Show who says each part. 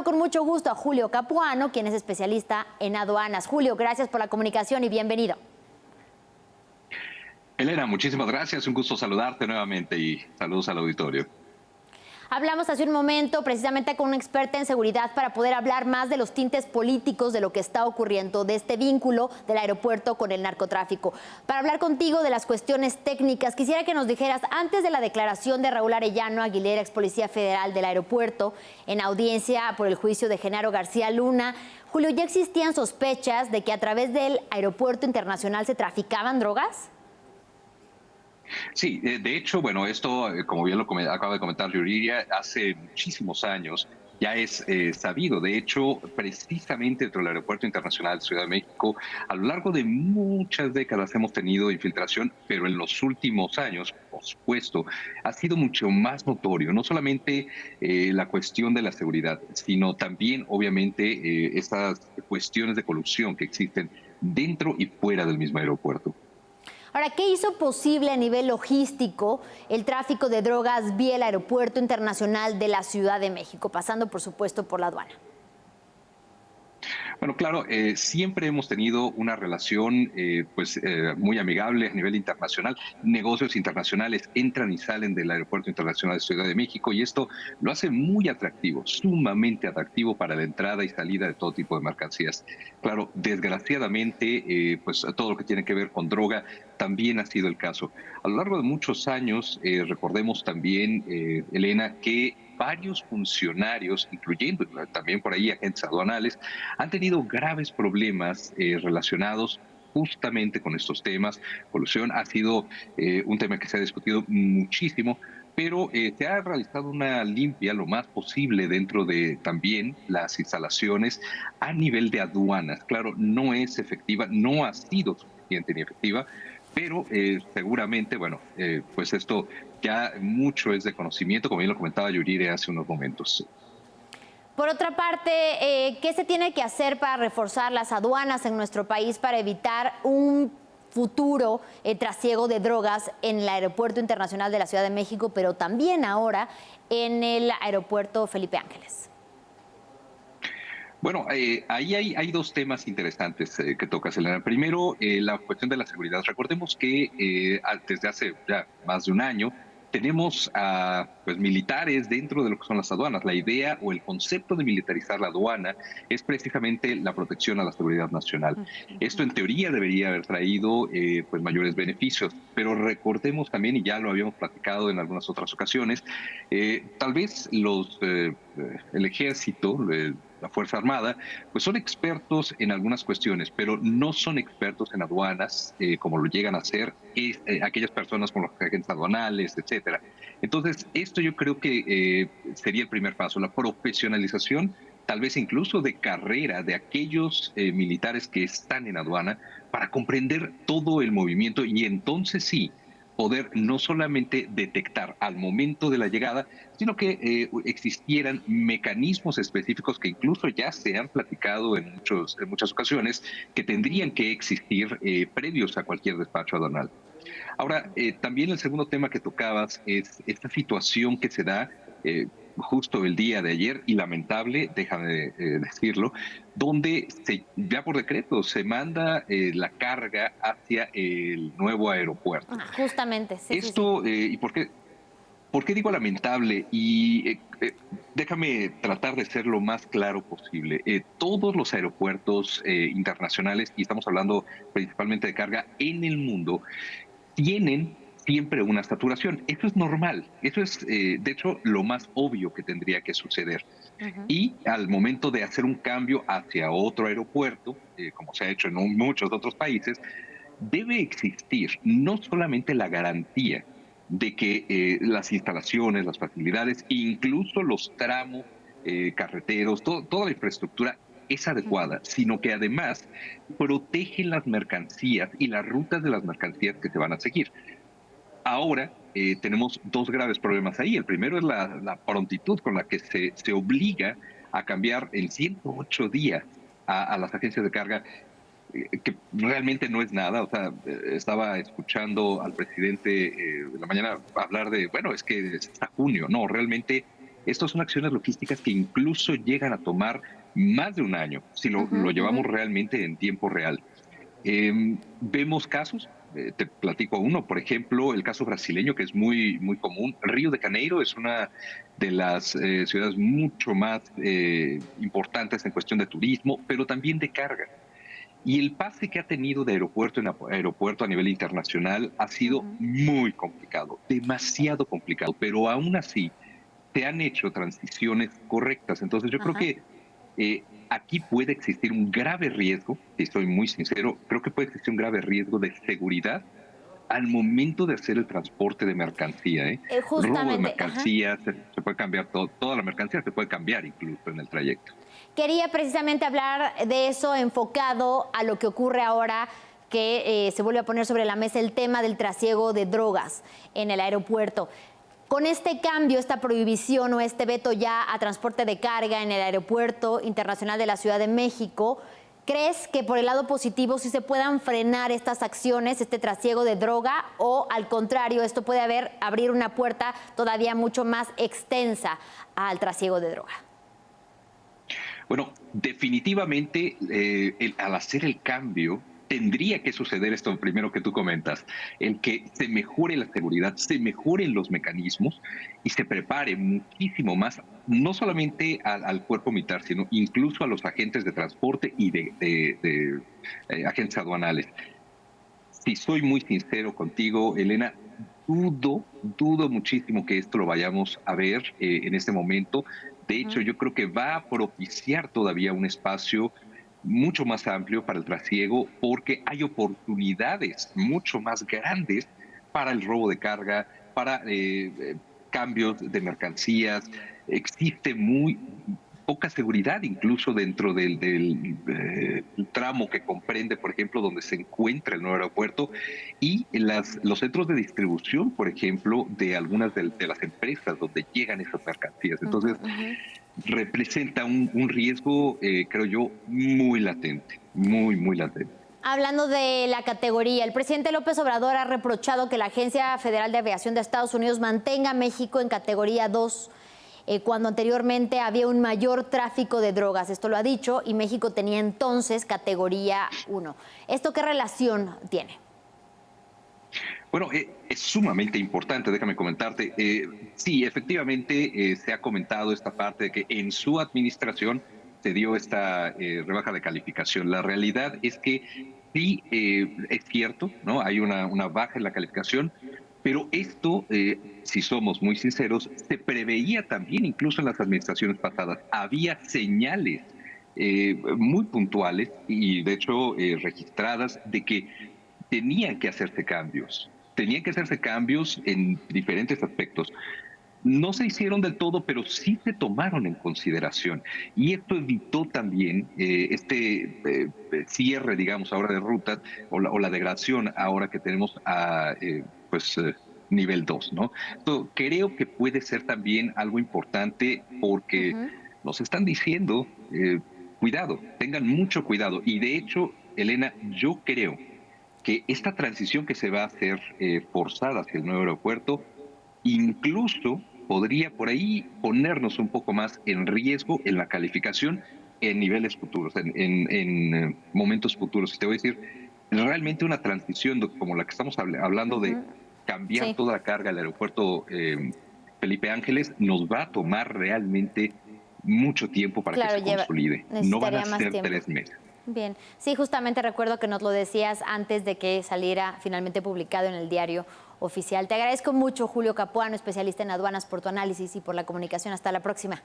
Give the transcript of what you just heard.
Speaker 1: con mucho gusto a Julio Capuano, quien es especialista en aduanas. Julio, gracias por la comunicación y bienvenido.
Speaker 2: Elena, muchísimas gracias. Un gusto saludarte nuevamente y saludos al auditorio.
Speaker 1: Hablamos hace un momento precisamente con una experta en seguridad para poder hablar más de los tintes políticos de lo que está ocurriendo, de este vínculo del aeropuerto con el narcotráfico. Para hablar contigo de las cuestiones técnicas, quisiera que nos dijeras, antes de la declaración de Raúl Arellano Aguilera, ex policía federal del aeropuerto, en audiencia por el juicio de Genaro García Luna, Julio, ¿ya existían sospechas de que a través del aeropuerto internacional se traficaban drogas?
Speaker 2: Sí, de hecho, bueno, esto, como bien acaba de comentar Yuriria, hace muchísimos años ya es sabido. De hecho, precisamente dentro del Aeropuerto Internacional de Ciudad de México, a lo largo de muchas décadas hemos tenido infiltración, pero en los últimos años, por supuesto, ha sido mucho más notorio, no solamente la cuestión de la seguridad, sino también, obviamente, estas cuestiones de corrupción que existen dentro y fuera del mismo aeropuerto.
Speaker 1: Ahora, ¿qué hizo posible a nivel logístico el tráfico de drogas vía el Aeropuerto Internacional de la Ciudad de México, pasando, por supuesto, por la aduana?
Speaker 2: Bueno, claro, siempre hemos tenido una relación muy amigable a nivel internacional. Negocios internacionales entran y salen del Aeropuerto Internacional de Ciudad de México y esto lo hace muy atractivo, sumamente atractivo para la entrada y salida de todo tipo de mercancías. Claro, desgraciadamente, pues todo lo que tiene que ver con droga también ha sido el caso. A lo largo de muchos años, recordemos también, Elena, que varios funcionarios, incluyendo también por ahí agentes aduanales, han tenido graves problemas relacionados justamente con estos temas. Corrupción ha sido un tema que se ha discutido muchísimo, pero se ha realizado una limpia lo más posible dentro de también las instalaciones a nivel de aduanas. Claro, no es efectiva, no ha sido suficiente ni efectiva, pero seguramente, bueno, pues esto ya mucho es de conocimiento, como bien lo comentaba Yurire hace unos momentos.
Speaker 1: Por otra parte, ¿qué se tiene que hacer para reforzar las aduanas en nuestro país para evitar un futuro trasiego de drogas en el Aeropuerto Internacional de la Ciudad de México, pero también ahora en el Aeropuerto Felipe Ángeles?
Speaker 2: Bueno, ahí hay dos temas interesantes que tocas, Elena. Primero, la cuestión de la seguridad. Recordemos que desde hace ya más de un año tenemos a pues, militares dentro de lo que son las aduanas. La idea o el concepto de militarizar la aduana es precisamente la protección a la seguridad nacional. Esto en teoría debería haber traído pues mayores beneficios, pero recordemos también, y ya lo habíamos platicado en algunas otras ocasiones, tal vez el ejército, la Fuerza Armada, pues son expertos en algunas cuestiones, pero no son expertos en aduanas, como lo llegan a ser aquellas personas como los agentes aduanales, etcétera. Entonces, esto yo creo que sería el primer paso, la profesionalización, tal vez incluso de carrera de aquellos militares que están en aduana para comprender todo el movimiento y entonces sí poder no solamente detectar al momento de la llegada, sino que existieran mecanismos específicos que incluso ya se han platicado en muchas ocasiones, que tendrían que existir previos a cualquier despacho aduanal. Ahora, también el segundo tema que tocabas es esta situación que se da justo el día de ayer, y lamentable, déjame decirlo, donde ya por decreto se manda la carga hacia el nuevo aeropuerto.
Speaker 1: Justamente, sí, sí, sí.
Speaker 2: Esto, ¿y por qué digo lamentable? Y déjame tratar de ser lo más claro posible. Todos los aeropuertos internacionales, y estamos hablando principalmente de carga en el mundo, tienen siempre una saturación. Eso es normal. Eso es, de hecho, lo más obvio que tendría que suceder.
Speaker 1: Ujú.
Speaker 2: Y al momento de hacer un cambio hacia otro aeropuerto, como se ha hecho en muchos otros países, debe existir no solamente la garantía de que las instalaciones, las facilidades, incluso los tramos carreteros, toda la infraestructura es adecuada, sino que además protegen las mercancías y las rutas de las mercancías que se van a seguir. Ahora tenemos dos graves problemas ahí. El primero es la prontitud con la que se obliga a cambiar en 108 días a las agencias de carga, que realmente no es nada. O sea, estaba escuchando al presidente de la mañana hablar de, bueno, es que es hasta junio. No, realmente Estas son acciones logísticas que incluso llegan a tomar más de un año, si lo llevamos realmente en tiempo real. Vemos casos, te platico uno, por ejemplo, el caso brasileño, que es muy común. Río de Janeiro es una de las ciudades mucho más importantes en cuestión de turismo, pero también de carga. Y el pase que ha tenido de aeropuerto en aeropuerto a nivel internacional ha sido muy complicado, demasiado complicado, pero aún así se han hecho transiciones correctas. Entonces yo creo
Speaker 1: Ajá.
Speaker 2: que aquí puede existir un grave riesgo, si estoy muy sincero, creo que puede existir un grave riesgo de seguridad al momento de hacer el transporte de mercancía. Robo de
Speaker 1: Justamente, ajá.
Speaker 2: mercancías, se puede cambiar toda la mercancía, se puede cambiar incluso en el trayecto.
Speaker 1: Quería precisamente hablar de eso enfocado a lo que ocurre ahora que se vuelve a poner sobre la mesa el tema del trasiego de drogas en el aeropuerto. Con este cambio, esta prohibición o este veto ya a transporte de carga en el Aeropuerto Internacional de la Ciudad de México, ¿crees que por el lado positivo sí se puedan frenar estas acciones, este trasiego de droga, o al contrario, esto puede abrir una puerta todavía mucho más extensa al trasiego de droga?
Speaker 2: Bueno, definitivamente al hacer el cambio tendría que suceder esto primero que tú comentas, el que se mejore la seguridad, se mejoren los mecanismos y se prepare muchísimo más, no solamente al cuerpo militar, sino incluso a los agentes de transporte y de agentes aduanales. Si soy muy sincero contigo, Elena, dudo muchísimo que esto lo vayamos a ver en este momento. De hecho, yo creo que va a propiciar todavía un espacio mucho más amplio para el trasiego porque hay oportunidades mucho más grandes para el robo de carga, para cambios de mercancías. Existe muy poca seguridad incluso dentro del tramo que comprende, por ejemplo, donde se encuentra el nuevo aeropuerto y los centros de distribución, por ejemplo, de algunas de las empresas donde llegan esas mercancías.
Speaker 1: Ujú,
Speaker 2: Entonces,
Speaker 1: ujú.
Speaker 2: representa un riesgo, creo yo, muy latente, muy latente.
Speaker 1: Hablando de la categoría, el presidente López Obrador ha reprochado que la Agencia Federal de Aviación de Estados Unidos mantenga a México en categoría 2, cuando anteriormente había un mayor tráfico de drogas. Esto lo ha dicho, y México tenía entonces categoría 1. ¿Esto qué relación tiene?
Speaker 2: Bueno, es sumamente importante, déjame comentarte. Sí, efectivamente se ha comentado esta parte de que en su administración se dio esta rebaja de calificación. La realidad es que sí, es cierto, ¿no? Hay una baja en la calificación, pero esto, si somos muy sinceros, se preveía también incluso en las administraciones pasadas. Había señales muy puntuales y de hecho registradas de que tenían que hacerse cambios en diferentes aspectos. No se hicieron del todo, pero sí se tomaron en consideración. Y esto evitó también cierre, digamos, ahora de rutas o la degradación ahora que tenemos a nivel 2, ¿no? Esto creo que puede ser también algo importante porque
Speaker 1: Ujú.
Speaker 2: nos están diciendo, cuidado, tengan mucho cuidado. Y de hecho, Elena, yo creo que esta transición que se va a hacer forzada hacia el nuevo aeropuerto, incluso podría por ahí ponernos un poco más en riesgo en la calificación en niveles futuros, en momentos futuros. Y te voy a decir, realmente una transición como la que estamos hablando de
Speaker 1: Ujú.
Speaker 2: cambiar
Speaker 1: Sí,
Speaker 2: toda la carga al aeropuerto Felipe Ángeles, nos va a tomar realmente mucho tiempo para que
Speaker 1: claro,
Speaker 2: se consolide. No van a
Speaker 1: necesitaría más
Speaker 2: ser
Speaker 1: tiempo.
Speaker 2: 3 meses.
Speaker 1: Bien, sí, justamente recuerdo que nos lo decías antes de que saliera finalmente publicado en el diario oficial. Te agradezco mucho, Julio Capuano, especialista en aduanas, por tu análisis y por la comunicación. Hasta la próxima.